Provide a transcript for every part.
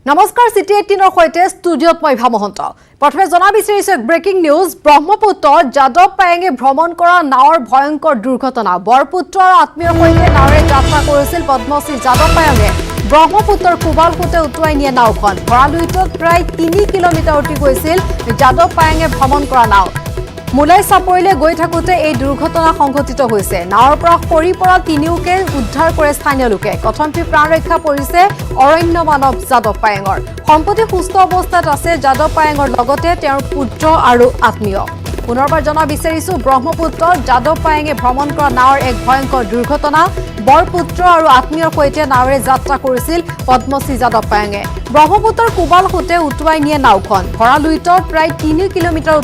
নমস্কাৰ সিটি 18 সৈতে ষ্টুডিঅত মই ভা মহন্ত প্ৰথমে জনা বিচাৰিছে ব্ৰেকিং নিউজ ব্ৰহ্মপুত্ৰত যাদৱ পায়েঙে ভ্ৰমণ কৰা নাৱৰ ভয়ংকৰ দুৰ্ঘটনা বৰপুত্ৰ আৰু আত্মীয়ৰ সৈতে নাৱেৰে যাত্ৰা কৰিছিল পদ্মশ্ৰী যাদৱ পায়েঙে ব্ৰহ্মপুত্ৰৰ কুবালপুতে উটুৱাই নিয়ে নাওখন ভৰালুইটত প্ৰায় 3 কিলোমিটাৰ উঠি গৈছিল যাদৱ পায়েঙে ভ্ৰমণ কৰা নাও মুলাই চাপৰিলে গৈ থাকোতে এই দুৰ্ঘটনা সংঘটিত হৈছে নাৱৰ পৰা সৰি পৰা তিনিওকে উদ্ধাৰ কৰে স্থানীয় লোকে কথমপি প্ৰাণ ৰক্ষা পৰিছে অৰণ্য মানৱ যাদৱ পায়েঙৰ সম্পত্তি সুস্থ অৱস্থাত আছে যাদৱ পায়েঙৰ লগতে তেওঁৰ পুত্ৰ আৰু আত্মীয় পুনৰবাৰ জনা বিচাৰিছো ব্ৰহ্মপুত্ৰত যাদৱ পায়েঙে ভ্ৰমণ কৰা নাৱৰ এক ভয়ংকৰ দুৰ্ঘটনা বৰপুত্ৰ আৰু আত্মীয়ৰ সৈতে নাৱেৰে যাত্ৰা কৰিছিল পদ্মশ্ৰী যাদৱ পায়েঙে ব্ৰহ্মপুত্ৰৰ কুবালপুতে উটুৱাই নিয়ে নাওখন ভৰালুইটত প্ৰায় 3 কিলোমিটাৰ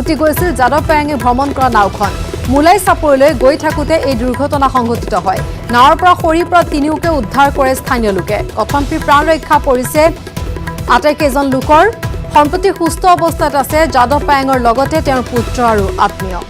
উঠি গৈছিল যাদৱ পায়েঙে ভ্ৰমণ কৰা নাওখন মুলাই চাপৰিলৈ গৈ থাকোতে এই দুৰ্ঘটনা সংঘটিত হয় নাৱৰ পৰা সৰি পৰা তিনিওকে উদ্ধাৰ কৰে স্থানীয় লোকে কথমপি প্ৰাণ ৰক্ষা পৰিছে আটাইকেইজন লোকৰ সম্পত্তি সুস্থ অৱস্থাত আছে যাদৱ পায়েঙৰ লগতে তেওঁৰ পুত্ৰ আৰু আত্মীয়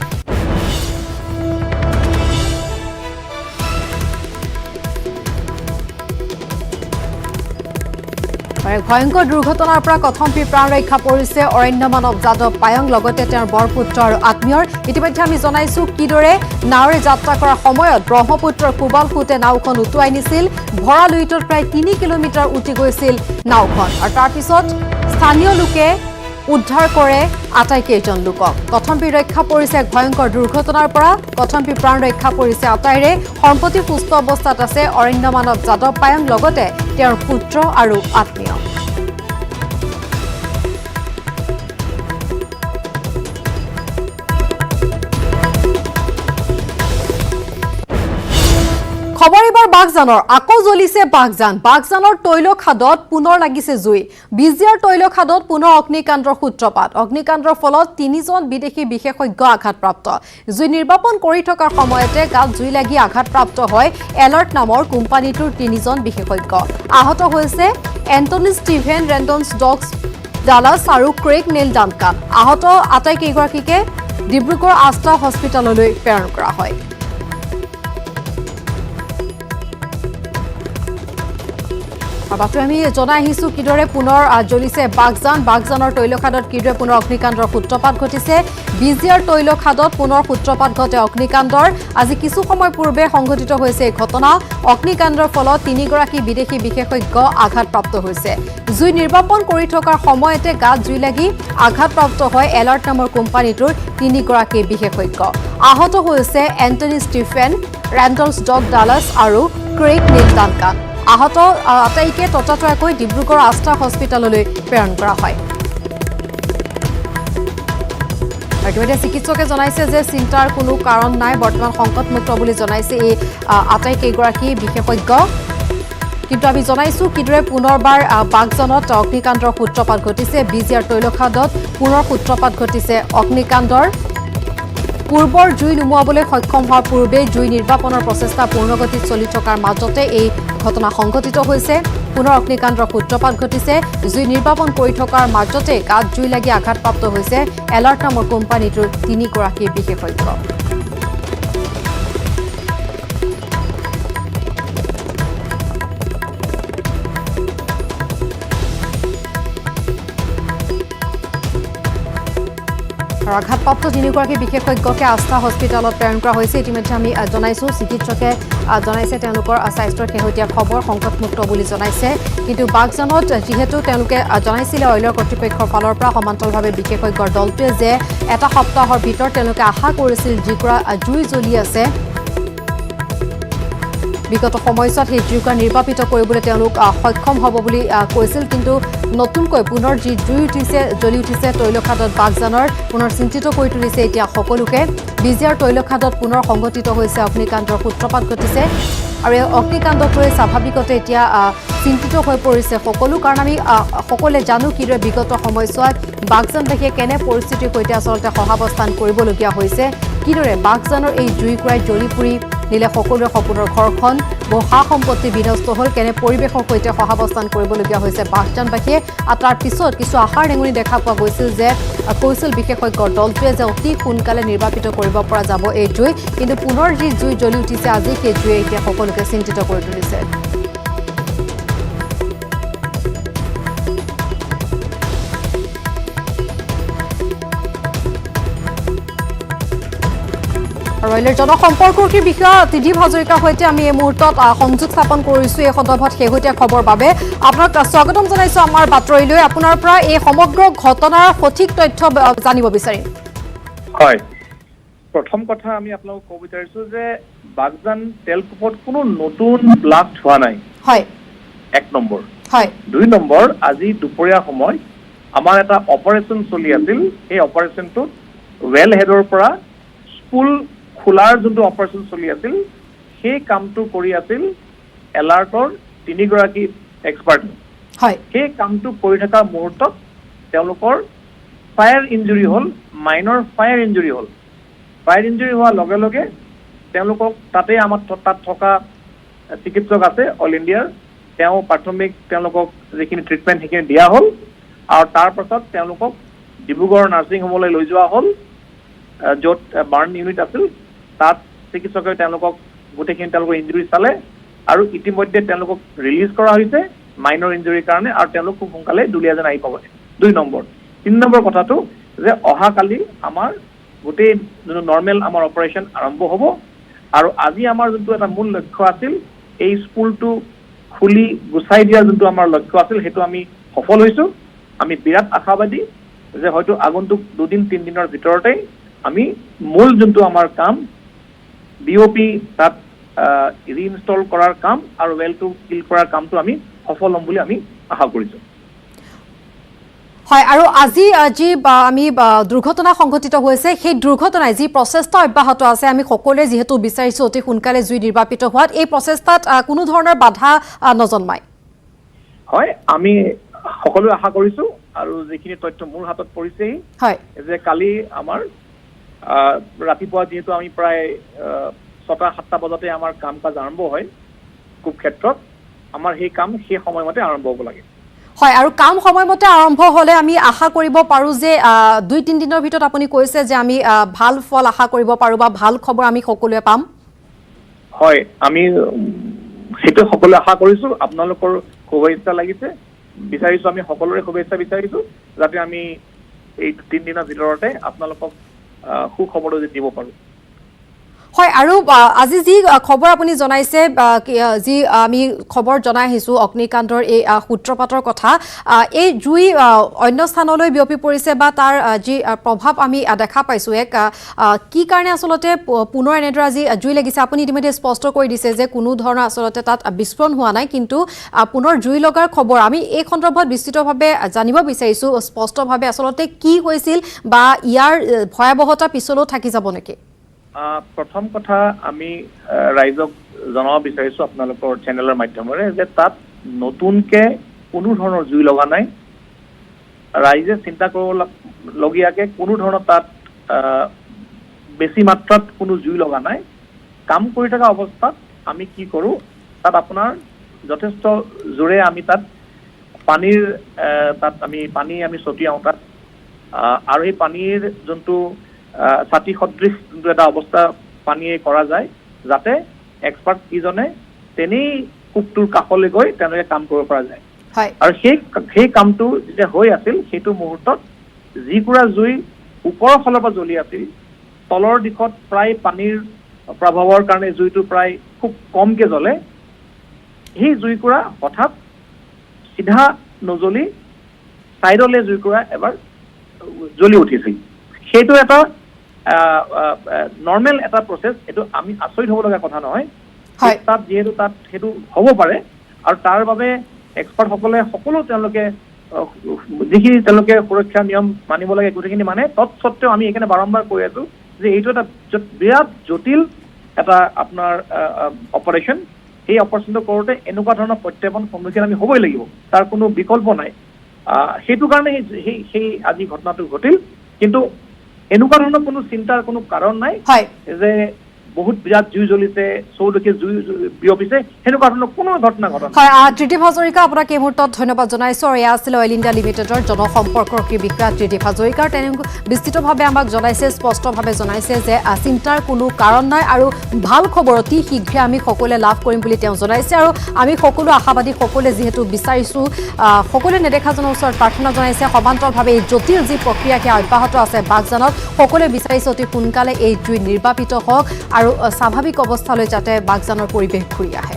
ভয়ংকৰ দুৰ্ঘটনাৰ পৰা কথমপি প্ৰাণ ৰক্ষা পৰিছে অৰণ্য মানৱ যাদৱ পায়েং লগতে তেওঁৰ বৰপুত্ৰ আৰু আত্মীয়ৰ ইতিমধ্যে আমি জনাইছো কিদৰে নাৱেৰে যাত্ৰা কৰাৰ সময়ত ব্ৰহ্মপুত্ৰৰ কুবালপুতে নাওখন উটুৱাই নিছিল ভৰালুইটত প্ৰায় 3 কিলোমিটাৰ উঠি গৈছিল নাওখন আৰু তাৰ পিছত স্থানীয় লোকে উদ্ধাৰ কৰে আটাইকেইজন লোকক কথমপি ৰক্ষা পৰিছে এক ভয়ংকৰ দুৰ্ঘটনাৰ পৰা কথমপি প্ৰাণ ৰক্ষা পৰিছে আটাইৰে সম্পত্তি সুস্থ অৱস্থাত আছে অৰণ্য মানৱ যাদৱ পায়েং লগতে তেওঁৰ পুত্ৰ আৰু আত্মীয় খবৰ এবাৰ বাগজানৰ আকৌ জ্বলিছে বাগজানৰ তৈলখাদত পুনৰ লাগিছে জুই বিজিয়াৰ তৈলখাদত পুনৰ অগ্নিকাণ্ডৰ সূত্ৰপাত অগ্নিকাণ্ডৰ ফলত 3জন বিদেশী বিশেষজ্ঞ আঘাতপ্ৰাপ্ত জুই নিৰ্বাপন কৰি থকাৰ সময়তে গাত জুই লাগি আঘাতপ্ৰাপ্ত হয় এলাৰ্ট নামৰ কোম্পানীটোৰ 3জন বিশেষজ্ঞ আহত হৈছে এন্টনি ষ্টিভেন ৰেণ্ডনছ ডগছ ডালাছ আৰু ক্ৰেগ নেল ডানকান আহত আটাইকেইগৰাকীকে ডিব্ৰুগড় আস্থা হস্পিটেললৈ প্ৰেৰণ কৰা হয় আমি জনাই আহিছো কিদৰে পুনৰ জ্বলিছে বাগজানৰ তৈলখাদত কিদৰে পুনৰ অগ্নিকাণ্ডৰ সূত্ৰপাত ঘটিছে বিজিয়াৰ তৈলখাদত পুনৰ সূত্ৰপাত ঘটে অগ্নিকাণ্ডৰ আজি কিছু সময় পূৰ্বে সংঘটিত হৈছে এই ঘটনা অগ্নিকাণ্ডৰ ফলত 3গৰাকী বিদেশী বিশেষজ্ঞ আঘাতপ্ৰাপ্ত হৈছে জুই নিৰ্বাপন কৰি থকাৰ সময়তে গাত জুই লাগি আঘাতপ্ৰাপ্ত হয় এলাৰ্ট নামৰ কোম্পানীটোৰ 3গৰাকী বিশেষজ্ঞ আহত হৈছে এন্টনি ষ্টিফেন ৰেণ্ডলছ ডগ ডালাছ আৰু ক্ৰেগ নেল ডানকান আহত আটাইকে ততাতৈয়াকৈ ডিব্ৰুগড় আস্থা হস্পিটেললৈ প্ৰেৰণ কৰা হয় ইতিমধ্যে চিকিৎসকে জনাইছে যে চিন্তাৰ কোনো কাৰণ নাই বৰ্তমান সংকটমুক্ত বুলি জনাইছে এই আটাইকেইগৰাকী বিশেষজ্ঞ কিন্তু আমি জনাইছো কিদৰে পুনৰবাৰ বাগজানত অগ্নিকাণ্ডৰ সূত্ৰপাত ঘটিছে বিজিয়াৰ তৈলখাদত পুনৰ সূত্ৰপাত ঘটিছে অগ্নিকাণ্ডৰ পূৰ্বৰ জুই নুমুৱাবলৈ সক্ষম হোৱাৰ পূৰ্বে জুই নিৰ্বাপনৰ প্ৰচেষ্টা পূৰ্ণগতিত চলি থকাৰ মাজতে এই ঘটনা সংঘটিত হৈছে পুনৰ অগ্নিকাণ্ডৰ সূত্ৰপাত ঘটিছে জুই নিৰ্বাপন কৰি থকাৰ মাজতে গাত জুই লাগি আঘাতপ্ৰাপ্ত হৈছে এলাৰ্ট নামৰ কোম্পানীটোৰ 3গৰাকী বিশেষজ্ঞ আঘাতপ্ৰাপ্ত 3গৰাকী বিশেষজ্ঞকে আস্থা হস্পিটেলত প্ৰেৰণ কৰা হৈছে ইতিমধ্যে আমি জনাইছো চিকিৎসকে জনাইছে তেওঁলোকৰ স্বাস্থ্যৰ শেহতীয়া খবৰ সংকটমুক্ত বুলি জনাইছে কিন্তু বাগজানত যিহেতু তেওঁলোকে জনাইছিলে অইলৰ কৰ্তৃপক্ষৰ ফালৰ পৰা সমান্তৰালভাৱে বিশেষজ্ঞৰ দলটোৱে যে এটা সপ্তাহৰ ভিতৰত তেওঁলোকে আশা কৰিছিল যিকোৰা জুই জ্বলি আছে বিগত সময়ছোৱাত সেই জুইকুৰা নিৰ্বাপিত কৰিবলৈ তেওঁলোক সক্ষম হ'ব বুলি কৈছিল কিন্তু নতুনকৈ পুনৰ যি জুই জ্বলি উঠিছে তৈলখাদত বাগজানৰ পুনৰ চিন্তিত কৰি তুলিছে এতিয়া সকলোকে বিজিয়াৰ তৈলখাদত পুনৰ সংঘটিত হৈছে অগ্নিকাণ্ডৰ সূত্ৰপাত ঘটিছে আৰু এই অগ্নিকাণ্ডক লৈ স্বাভাৱিকতে এতিয়া চিন্তিত হৈ পৰিছে সকলো কাৰণ আমি সকলোৱে জানো কিদৰে বিগত সময়ছোৱাত বাগজানবাসীয়ে কেনে পৰিস্থিতিৰ সৈতে আচলতে সহাৱস্থান কৰিবলগীয়া হৈছে কিদৰে বাগজানৰ এই জুইকুৰাই জ্বলি পুৰি নিলে সকলোৰে সপোনৰ ঘৰখন বহু সা সম্পত্তি বিনষ্ট হ'ল কেনে পৰিৱেশৰ সৈতে সহাৱস্থান কৰিবলগীয়া হৈছে বাগজানবাসীয়ে আৰু তাৰ পিছত কিছু আশাৰ ৰেঙুনি দেখা পোৱা গৈছিল যে কৈছিল বিশেষজ্ঞৰ দলটোৱে যে অতি সোনকালে নিৰ্বাপিত কৰিব পৰা যাব এই জুই কিন্তু পুনৰ যি জুই জ্বলি উঠিছে আজি সেই জুয়ে এতিয়া সকলোকে চিন্তিত কৰি তুলিছে ৰয়েলৰ জনসম্পৰ্কৰ বিষয়া ত্ৰিদীপ হাজৰিকাৰ সৈতে আমি এই মুহূৰ্তত সংযোগ স্থাপন কৰিছো এই সন্দৰ্ভত শেহতীয়া খবৰ বাবে আপোনাক স্বাগতম জনাইছো আমাৰ বাতৰিলৈ আপোনাৰ পৰা এই সমগ্ৰ ঘটনাৰ সঠিক তথ্য জানিব বিচাৰিম হয় প্ৰথম কথা আমি আপোনাক ক'ব বিচাৰিছো যে বাগজান তেলকুপত কোনো নতুন ব্লাষ্ট হোৱা নাই হয় এক নম্বৰ হয় দুই নম্বৰ আজি দুপৰীয়া সময় আমাৰ এটা অপাৰেচন চলি আছিল এই অপাৰেচনটো ৱেল হেডৰ পৰা স্কুল খোলাৰ যোনটো অপাৰেচন চলি আছিল সেই কামটো কৰি আছিল এলাৰ্টৰ তিনিগৰাকী এক্সপাৰ্ট হয় সেই কামটো কৰি থকা মুহূৰ্তত তেওঁলোকৰ ফায়াৰ ইঞ্জুৰি হ'ল মাইনৰ ফায়াৰ ইঞ্জুৰি হ'ল ফায়াৰ ইঞ্জুৰি হোৱাৰ লগে লগে তেওঁলোকক তাতে আমাৰ তাত থকা চিকিৎসক আছে অল ইণ্ডিয়াৰ তেওঁ প্ৰাথমিক তেওঁলোকক যিখিনি ট্ৰিটমেণ্ট সেইখিনি দিয়া হ'ল আৰু তাৰ পাছত তেওঁলোকক ডিব্ৰুগড় নাৰ্ছিং হোমলৈ লৈ যোৱা হ'ল য'ত বাৰ্ণ ইউনিট আছিল তাত চিকিৎসকে তেওঁলোকক গোটেইখিনি তেওঁলোকৰ ইঞ্জুৰি চালে আৰু ইতিমধ্যে তেওঁলোকক ৰিলিজ কৰা হৈছে মাইনৰ ইঞ্জুৰিৰ কাৰণে আৰু তেওঁলোক খুব সোনকালে দুলীয়াজান আহি পাব দুই নম্বৰ তিনি নম্বৰ কথাটো যে অহাকালি আমাৰ গোটেই যোনটো নৰ্মেল আমাৰ অপাৰেশ্যন আৰম্ভ হ'ব আৰু আজি আমাৰ যোনটো এটা মূল লক্ষ্য আছিল এই স্কুলটো খুলি গুচাই দিয়াৰ যোনটো আমাৰ লক্ষ্য আছিল সেইটো আমি সফল হৈছোঁ আমি বিৰাট আশাবাদী যে হয়তো আগন্তুক দুদিন তিনিদিনৰ ভিতৰতেই আমি মূল যোনটো আমাৰ কাম বিঅ'পি তাত ৰিইনষ্টল কৰাৰ কাম আৰু ৱেলটো কিল কৰাৰ কামটো আমি সফল হ'ম বুলি আমি আশা কৰিছোঁ হয় আৰু আজি যি আমি দুৰ্ঘটনা সংঘটিত হৈছে সেই দুৰ্ঘটনাই যি প্ৰচেষ্টা অব্যাহত আছে আমি সকলোৱে যিহেতু বিচাৰিছোঁ অতি সোনকালে জুই নিৰ্বাপিত হোৱাত এই প্ৰচেষ্টাত কোনো ধৰণৰ বাধা নজন্মায় হয় আমি সকলোৱে আশা কৰিছোঁ আৰু যিখিনি তথ্য মোৰ হাতত পৰিছেই হয় যে কালি আমাৰ ৰাতিপুৱা যিহেতু আমি প্ৰায় 6-7টা বজাতে আমাৰ কাম কাজ আৰম্ভ হয় খুব ক্ষেত্ৰত আমাৰ সেই কাম সেই সময়মতে আৰম্ভ হ'ব লাগে হয় আৰু কাম সময়মতে আৰম্ভ হ'লে আমি আশা কৰিব পাৰোঁ যে 2-3 দিনৰ ভিতৰত আপুনি কৈছে যে আমি ভাল ফল আশা কৰিব পাৰোঁ বা ভাল খবৰ আমি সকলোৱে পাম হয় আমি সেইটো সকলোৱে আশা কৰিছোঁ আপোনালোকৰ শুভেচ্ছা লাগিছে বিচাৰিছোঁ আমি সকলোৰে শুভেচ্ছা বিচাৰিছোঁ যাতে আমি এই 3 দিনৰ ভিতৰতে আপোনালোকক সুখবৰটো দিব পাৰোঁ হয় আৰু আজি যি খবৰ আপুনি জনাইছে যি আমি খবৰ জনাই আহিছোঁ অগ্নিকাণ্ডৰ এই সূত্ৰপাতৰ কথা এই জুই অন্য স্থানলৈ বিয়পি পৰিছে বা তাৰ যি প্ৰভাৱ আমি দেখা পাইছোঁ কি কাৰণে আচলতে পুনৰ এনেদৰে আজি জুই লাগিছে আপুনি ইতিমধ্যে স্পষ্ট কৰি দিছে যে কোনো ধৰণৰ আচলতে তাত বিস্ফোৰণ হোৱা নাই কিন্তু পুনৰ জুই লগাৰ খবৰ আমি এই সন্দৰ্ভত বিস্তৃতভাৱে জানিব বিচাৰিছোঁ স্পষ্টভাৱে আচলতে কি হৈছিল বা ইয়াৰ ভয়াৱহতা পিছলৈও থাকি যাব নেকি প্ৰথম কথা আমি ৰাইজক জনাব বিচাৰিছোঁ আপোনালোকৰ চেনেলৰ মাধ্যমেৰে যে তাত নতুনকৈ কোনো ধৰণৰ জুই লগা নাই ৰাইজে চিন্তা কৰিবলগীয়াকৈ কোনো ধৰণৰ তাত বেছি মাত্ৰাত কোনো জুই লগা নাই কাম কৰি থকা অৱস্থাত আমি কি কৰোঁ তাত আপোনাৰ যথেষ্ট জোৰে আমি তাত পানীৰ তাত আমি পানী আমি ছটিয়াওঁ তাত আৰু এই পানীৰ যোনটো ছাতি সদৃশ যোনটো এটা অৱস্থা পানীয়ে কৰা যায় যাতে এক্সপাৰ্ট কিজনে তেনেই কূপটোৰ কাষলৈ গৈ তেওঁলোকে কাম কৰিব পৰা যায় আৰু সেই কামটো যেতিয়া হৈ আছিল সেইটো মুহূৰ্তত যিকুৰা জুই ওপৰৰ ফালৰ পৰা জ্বলি আছিল তলৰ দিশত প্ৰায় পানীৰ প্ৰভাৱৰ কাৰণে জুইটো প্ৰায় খুব কমকৈ জ্বলে সেই জুইকুৰা হঠাৎ চিধা নজ্বলি ছাইডলৈ জুইকুৰা এবাৰ জ্বলি উঠিছিল সেইটো এটা নৰ্মেল এটা প্ৰচেছ এইটো আমি আচৰিত হ'ব লগা কথা নহয় তাত যিহেতু তাত সেইটো হ'ব পাৰে আৰু তাৰ বাবে এক্সপাৰ্টসকলে সকলো তেওঁলোকে যিখিনি তেওঁলোকে সুৰক্ষা নিয়ম মানিব লাগে গোটেইখিনি মানে তৎসত্বেও আমি এইকাৰণে বাৰম্বাৰ কৈ আছোঁ যে এইটো এটা বিৰাট জটিল এটা আপোনাৰ অপাৰেশ্যন সেই অপাৰেশ্যনটো কৰোঁতে এনেকুৱা ধৰণৰ প্ৰত্যাহ্বান সন্মুখীন আমি হ'বই লাগিব তাৰ কোনো বিকল্প নাই সেইটো কাৰণে সেই আজি ঘটনাটো ঘটিল কিন্তু এনেকুৱা ধৰণৰ কোনো চিন্তাৰ কোনো কাৰণ নাই যে বহুত বিৰাট জুই জ্বলিছে, চৌদিশে জুই বিয়পিছে, সেনেকুৱা ধৰণৰ কোনো ঘটনা ঘটা নাই। হয়, ত্ৰিদীপ হাজৰিকা আপোনাক এই মুহূৰ্তত ধন্যবাদ জনাইছোঁ। আৰু এয়া আছিল অইল ইণ্ডিয়া লিমিটেডৰ জনসম্পৰ্কৰ বিষয়া ত্ৰিদীপ হাজৰিকাৰ। তেওঁ বিস্তৃতভাৱে আমাক জনাইছে, স্পষ্টভাৱে জনাইছে যে চিন্তাৰ কোনো কাৰণ নাই আৰু ভাল খবৰ অতি শীঘ্ৰে আমি সকলোৱে লাভ কৰিম বুলি তেওঁ জনাইছে। আৰু আমি সকলো আশাবাদী, সকলোৱে যিহেতু বিচাৰিছোঁ, সকলোৱে নেদেখাজনৰ ওচৰত প্ৰাৰ্থনা জনাইছে। সমান্তৰালভাৱে এই জটিল যি প্ৰক্ৰিয়া সেয়া অব্যাহত আছে বাগজানত, সকলোৱে বিচাৰিছে অতি সোনকালে এই জুই নিৰ্বাপিত হওক আৰু স্বাভাৱিক অৱস্থালৈ যাতে বাগজানৰ পৰিৱেশ ঘূৰি আহে।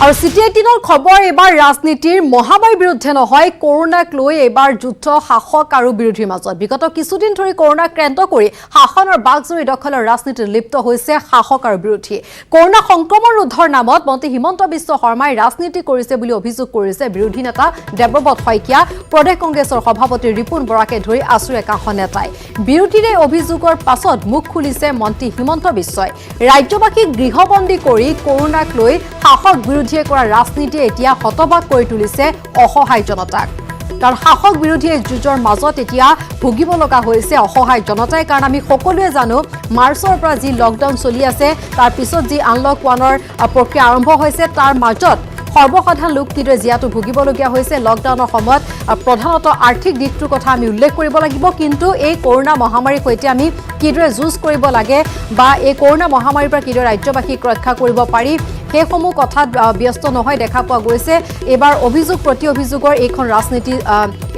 আৰু CT18ৰ খবৰ এবাৰ ৰাজনীতিৰ মহামাৰীৰ বিৰুদ্ধে নহয়, কৰোনাক লৈ এবাৰ যুদ্ধ শাসক আৰু বিৰোধীৰ মাজত। বিগত কিছুদিন ধৰি কৰোনাক কেন্দ্ৰ কৰি শাসনৰ বাঘজৰী দখলৰ ৰাজনীতিত লিপ্ত হৈছে শাসক আৰু বিৰোধী। কৰোনা সংক্ৰমণ ৰোধৰ নামত মন্ত্ৰী হিমন্ত বিশ্ব শৰ্মাই ৰাজনীতি কৰিছে বুলি অভিযোগ কৰিছে বিৰোধী নেতা দেৱব্ৰত শইকীয়া, প্ৰদেশ কংগ্ৰেছৰ সভাপতি ৰিপুণ বৰাকে ধৰি আছু একাংশ নেতাই। বিৰোধীৰ এই অভিযোগৰ পাছত মুখ খুলিছে মন্ত্ৰী হিমন্ত বিশ্বই। ৰাজ্যবাসীক গৃহবন্দী কৰি কৰোনাক লৈ শাসক বিৰোধীয়ে কৰা ৰাজনীতিয়ে এতিয়া হতবাক কৰি তুলিছে অসহায় জনতাক। কাৰণ শাসক বিৰোধী এই যুঁজৰ মাজত এতিয়া ভুগিব লগা হৈছে অসহায় জনতাই। কাৰণ আমি সকলোৱে জানো, মাৰ্চৰ পৰা যি লকডাউন চলি আছে, তাৰ পিছত যি আনলক 1ৰ প্ৰক্ৰিয়া আৰম্ভ হৈছে, তাৰ মাজত সৰ্বসাধাৰণ লোক কিদৰে জীয়াতু ভুগিবলগীয়া হৈছে। লকডাউনৰ সময়ত প্ৰধানতঃ আৰ্থিক দিশটোৰ কথা আমি উল্লেখ কৰিব লাগিব, কিন্তু এই কৰোনা মহামাৰীৰ সৈতে আমি কিদৰে যুঁজ কৰিব লাগে বা এই কৰোনা মহামাৰীৰ পৰা কিদৰে ৰাজ্যবাসীক ৰক্ষা কৰিব পাৰি, সেইসমূহ কথাত ব্যস্ত নহয় দেখা পোৱা গৈছে। এইবাৰ অভিযোগ প্ৰতি অভিযোগৰ এইখন ৰাজনীতি,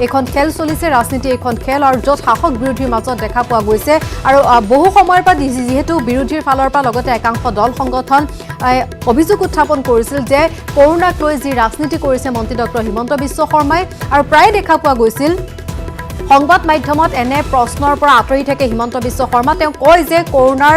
এইখন খেল চলিছে, ৰাজনীতি এইখন খেল, আৰু য'ত শাসক বিৰোধীৰ মাজত দেখা পোৱা গৈছে। আৰু বহু সময়ৰ পৰা যিহেতু বিৰোধীৰ ফালৰ পৰা লগতে একাংশ দল সংগঠন অভিযোগ উত্থাপন কৰিছিল যে কৰোনাক লৈ যি ৰাজনীতি কৰিছে মন্ত্ৰী ডক্টৰ হিমন্ত বিশ্ব শৰ্মাই, আৰু প্ৰায়ে দেখা পোৱা গৈছিল সংবাদ মাধ্যমত এনে প্ৰশ্নৰ পৰা আঁতৰি থাকে হিমন্ত বিশ্ব শৰ্মা। তেওঁ কয় যে কৰোনাৰ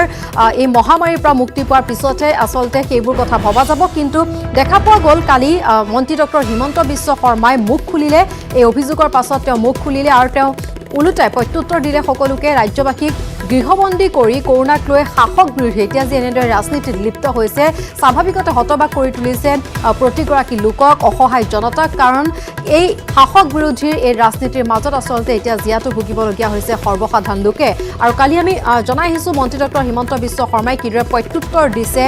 এই মহামাৰীৰ পৰা মুক্তি পোৱাৰ পিছতহে আচলতে সেইবোৰ কথা ভবা যাব। কিন্তু দেখা পোৱা গ'ল কালি মন্ত্ৰী ডক্টৰ হিমন্ত বিশ্ব শৰ্মাই মুখ খুলিলে, এই অভিযোগৰ পাছত তেওঁ মুখ খুলিলে আৰু তেওঁ ওলোটাই প্ৰত্যুত্তৰ দিলে সকলোকে। ৰাজ্যবাসীক গৃহবন্দী কৰি কৰোনাক লৈ শাসক বিৰোধী এতিয়া যে এনেদৰে ৰাজনীতিত লিপ্ত হৈছে, স্বাভাৱিকতে হতবাক কৰি তুলিছে প্ৰতিগৰাকী লোকক, অসহায় জনতাক। কাৰণ এই শাসক বিৰোধীৰ এই ৰাজনীতিৰ মাজত আচলতে এতিয়া জীয়াতু ভুগিবলগীয়া হৈছে সৰ্বসাধাৰণ লোকে। আৰু কালি আমি জনাই আহিছোঁ মন্ত্ৰী ডক্টৰ হিমন্ত বিশ্ব শৰ্মাই কিদৰে প্ৰত্যুত্তৰ দিছে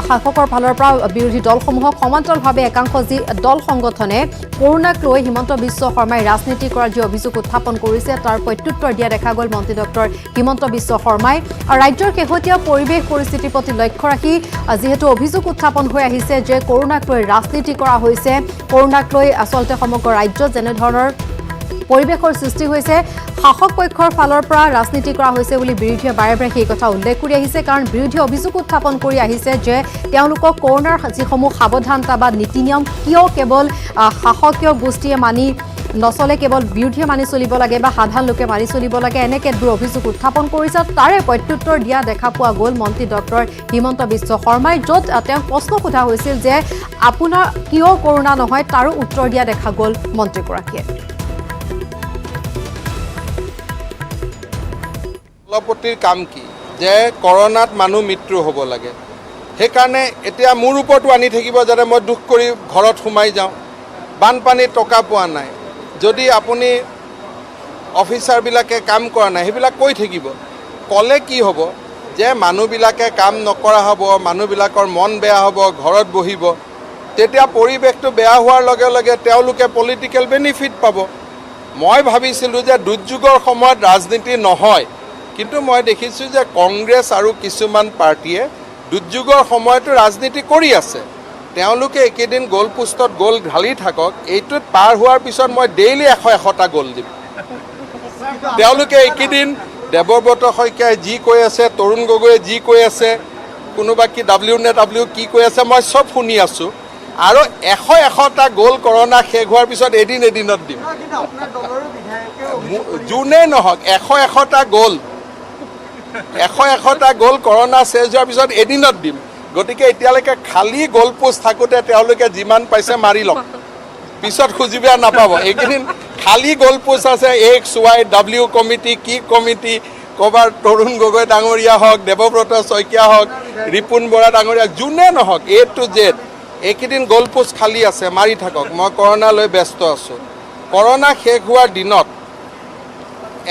শাসকৰ ফালৰ পৰা বিৰোধী দলসমূহক। সমান্তৰালভাৱে একাংশ যি দল সংগঠনে কৰোনাক লৈ হিমন্ত বিশ্ব শৰ্মাই ৰাজনীতি কৰাৰ যি অভিযোগ উত্থাপন কৰিছে, তাৰ প্ৰত্যুত্তৰ দিয়া দেখা গ'ল মন্ত্ৰী ডক্টৰ হিমন্ত বিশ্ব শৰ্মাই। আৰু ৰাজ্যৰ শেহতীয়া পৰিৱেশ পৰিস্থিতিৰ প্ৰতি লক্ষ্য ৰাখি যিহেতু অভিযোগ উত্থাপন হৈ আহিছে যে কৰোনাক লৈ ৰাজনীতি কৰা হৈছে, কৰোনাক লৈ আচলতে সমগ্ৰ ৰাজ্যত যেনেধৰণৰ পৰিৱেশৰ সৃষ্টি হৈছে, শাসক পক্ষৰ ফালৰ পৰা ৰাজনীতি কৰা হৈছে বুলি বিৰোধীয়ে বাৰে বাৰে সেই কথা উল্লেখ কৰি আহিছে। কাৰণ বিৰোধীয়ে অভিযোগ উত্থাপন কৰি আহিছে যে তেওঁলোকক কৰোনাৰ যিসমূহ সাৱধানতা বা নীতি নিয়ম কিয় কেৱল শাসকীয় গোষ্ঠীয়ে মানি নচলে, কেৱল বিৰোধীয়ে মানি চলিব লাগে বা সাধাৰণ লোকে মানি চলিব লাগে, এনেকৈ দূৰ অভিযোগ উত্থাপন কৰিছে। তাৰে প্ৰত্যুত্তৰ দিয়া দেখা পোৱা গ'ল মন্ত্ৰী ডক্টৰ হিমন্ত বিশ্ব শৰ্মাই, য'ত তেওঁক প্ৰশ্ন সোধা হৈছিল যে আপোনাৰ কিয় কৰোনা নহয়, তাৰো উত্তৰ দিয়া দেখা গ'ল মন্ত্ৰীগৰাকীয়ে। দলপতিৰ কাম কি যে কৰোনাত মানুহ মৃত্যু হ'ব লাগে, সেইকাৰণে এতিয়া মোৰ ওপৰতো আনি থাকিব যাতে মই দুখ কৰি ঘৰত সোমাই যাওঁ। বানপানীত টকা পোৱা নাই, যদি আপুনি অফিচাৰবিলাকে কাম কৰা নাই, সেইবিলাক কৈ থাকিব। ক'লে কি হ'ব যে মানুহবিলাকে কাম নকৰা হ'ব, মানুহবিলাকৰ মন বেয়া হ'ব, ঘৰত বহিব, তেতিয়া পৰিৱেশটো বেয়া হোৱাৰ লগে লগে তেওঁলোকে পলিটিকেল বেনিফিট পাব। মই ভাবিছিলোঁ যে দুৰ্যোগৰ সময়ত ৰাজনীতি নহয়, কিন্তু মই দেখিছোঁ যে কংগ্ৰেছ আৰু কিছুমান পাৰ্টীয়ে দুৰ্যোগৰ সময়তো ৰাজনীতি কৰি আছে। তেওঁলোকে একেদিন গ'ল পোষ্টত গ'ল ঢালি থাকক, এইটোত পাৰ হোৱাৰ পিছত মই ডেইলি 100টা গ'ল দিম। তেওঁলোকে এইকেইদিন দেৱব্ৰত শইকীয়াই যি কৈ আছে, তৰুণ গগৈয়ে যি কৈ আছে, কোনোবা কি WNW কি কৈ আছে, মই চব শুনি আছোঁ। আৰু 100টা গ'ল কৰোনা শেষ হোৱাৰ পিছত এদিনত দিম। যোনেই নহওক 100টা গ'ল 100টা গ'ল কৰোনা শেষ হোৱাৰ পিছত এদিনত দিম। গতিকে এতিয়ালৈকে খালী গ'ল পোষ্ট থাকোঁতে তেওঁলোকে যিমান পাইছে মাৰি লওক, পিছত খুজিব নাপাব। এইকেইদিন খালী গ'ল পোষ্ট আছে, XYW কমিটি কি কমিটি, ক'ৰবাৰ তৰুণ গগৈ ডাঙৰীয়া হওক, দেৱব্ৰত শইকীয়া হওক, ৰিপুণ বৰা ডাঙৰীয়া, যোনে নহওক A to Z এইকেইদিন গ'লপোষ্ট খালী আছে, মাৰি থাকক। মই কৰোণা লৈ ব্যস্ত আছোঁ। কৰোণা শেষ হোৱাৰ দিনত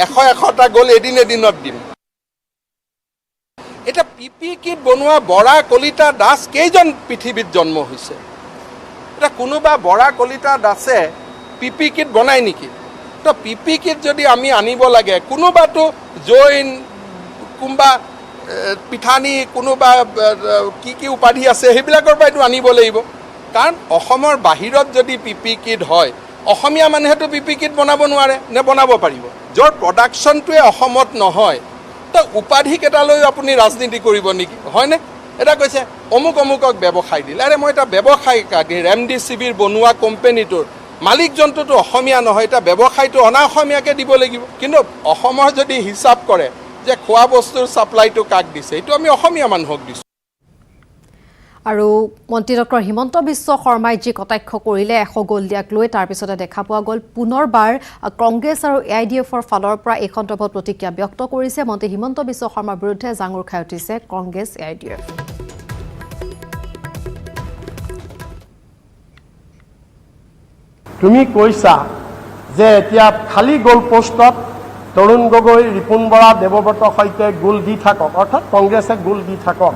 100টা গ'ল এদিনত দিম। এতিয়া PPE কিট বনোৱা বৰা, কলিতা, দাস কেইজন পৃথিৱীত জন্ম হৈছে? এতিয়া কোনোবা বৰা, কলিতা, দাসে PPE কিট বনায় নেকি? তো PPE কিট যদি আমি আনিব লাগে, কোনোবাতো জৈন, কোনোবা পিঠানী, কোনোবা কি উপাধি আছে সেইবিলাকৰ পৰাইতো আনিব লাগিব। কাৰণ অসমৰ বাহিৰত যদি PPE কিট হয়, অসমীয়া মানুহেতো PPE কিট বনাব নোৱাৰে নে বনাব পাৰিব? য'ৰ প্ৰডাকশ্যনটোৱে অসমত নহয়, তো উপাধি কেইটালৈ আপুনি ৰাজনীতি কৰিব নেকি? হয়নে? এটা কৈছে অমুকক ব্যৱসায় দিলে। আৰে মই এটা ব্যৱসায় ৰেমডিচিভিৰ বনোৱা কোম্পানীটোৰ মালিকজনটোতো অসমীয়া নহয়, এতিয়া ব্যৱসায়টো অনা অসমীয়াকৈ দিব লাগিব। কিন্তু অসমৰ যদি হিচাপ কৰে যে খোৱা বস্তুৰ ছাপ্লাইটো কাক দিছে, এইটো আমি অসমীয়া মানুহক দিছোঁ। আৰু মন্ত্ৰী ডক্টৰ হিমন্ত বিশ্ব শৰ্মাই যি কটাক্ষ কৰিলে 100 গ'ল দিয়াক লৈ, তাৰ পিছতে দেখা পোৱা গ'ল পুনৰবাৰ কংগ্ৰেছ আৰু AIDFৰ ফালৰ পৰা এই সন্দৰ্ভত প্ৰতিক্ৰিয়া ব্যক্ত কৰিছে। মন্ত্ৰী হিমন্ত বিশ্ব শৰ্মাৰ বিৰুদ্ধে জাঙুৰ খাই উঠিছে কংগ্ৰেছ AIDF। তুমি কৈছা যে এতিয়া খালী গ'ল পোষ্টত তৰুণ গগৈ, ৰিপুণ বৰা, দেৱব্ৰত শইকীয়াই গোল দি থাকক, অৰ্থাৎ কংগ্ৰেছে গোল দি থাকক।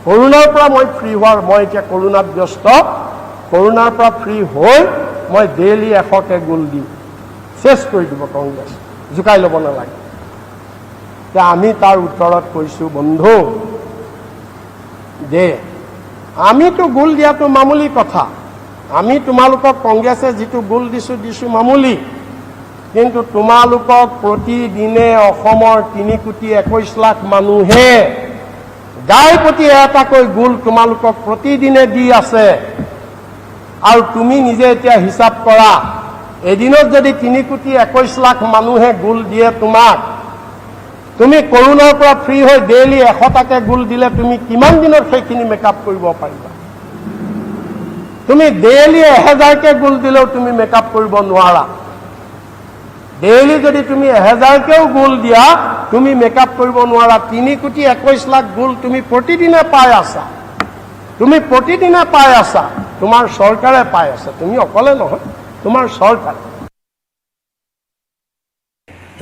কৰোণাৰ পৰা মই ফ্ৰী হোৱাৰ, মই এতিয়া কৰোণাত ব্যস্ত, কৰোণাৰ পৰা ফ্ৰী হৈ মই ডেইলি 100কে গোল দিম, চেছ কৰি দিব কংগ্ৰেছ, জোকাই ল'ব নালাগে। এতিয়া আমি তাৰ উত্তৰত কৈছোঁ, বন্ধু যে আমিতো গোল দিয়াটো মামুলি কথা, আমি তোমালোকক কংগ্ৰেছে যিটো গোল দিছোঁ মামুলি, কিন্তু তোমালোকক প্ৰতিদিনে অসমৰ 3,21,00,000 মানুহে গাই প্ৰতি এটাকৈ গোল তোমালোকক প্ৰতিদিনে দি আছে। আৰু তুমি নিজে এতিয়া হিচাপ কৰা, এদিনত যদি 3,21,00,000 মানুহে গোল দিয়ে তোমাক, তুমি কৰোণাৰ পৰা ফ্ৰী হৈ ডেইলি 100টাকে গোল দিলে তুমি কিমান দিনত সেইখিনি মেকআপ কৰিব পাৰিবা? তুমি ডেইলি 1000কে গোল দিলেও তুমি মেকআপ কৰিব নোৱাৰা। ডেইলি যদি তুমি 1000কেও গোল দিয়া, তুমি মেকআপ কৰিব নোৱাৰা। 3,21,00,000 গোল তুমি প্ৰতিদিনে পাই আছা, তুমি প্ৰতিদিনে পাই আছা, তোমাৰ চৰকাৰে পাই আছে, তুমি অকলে নহয়, তোমাৰ চৰকাৰে।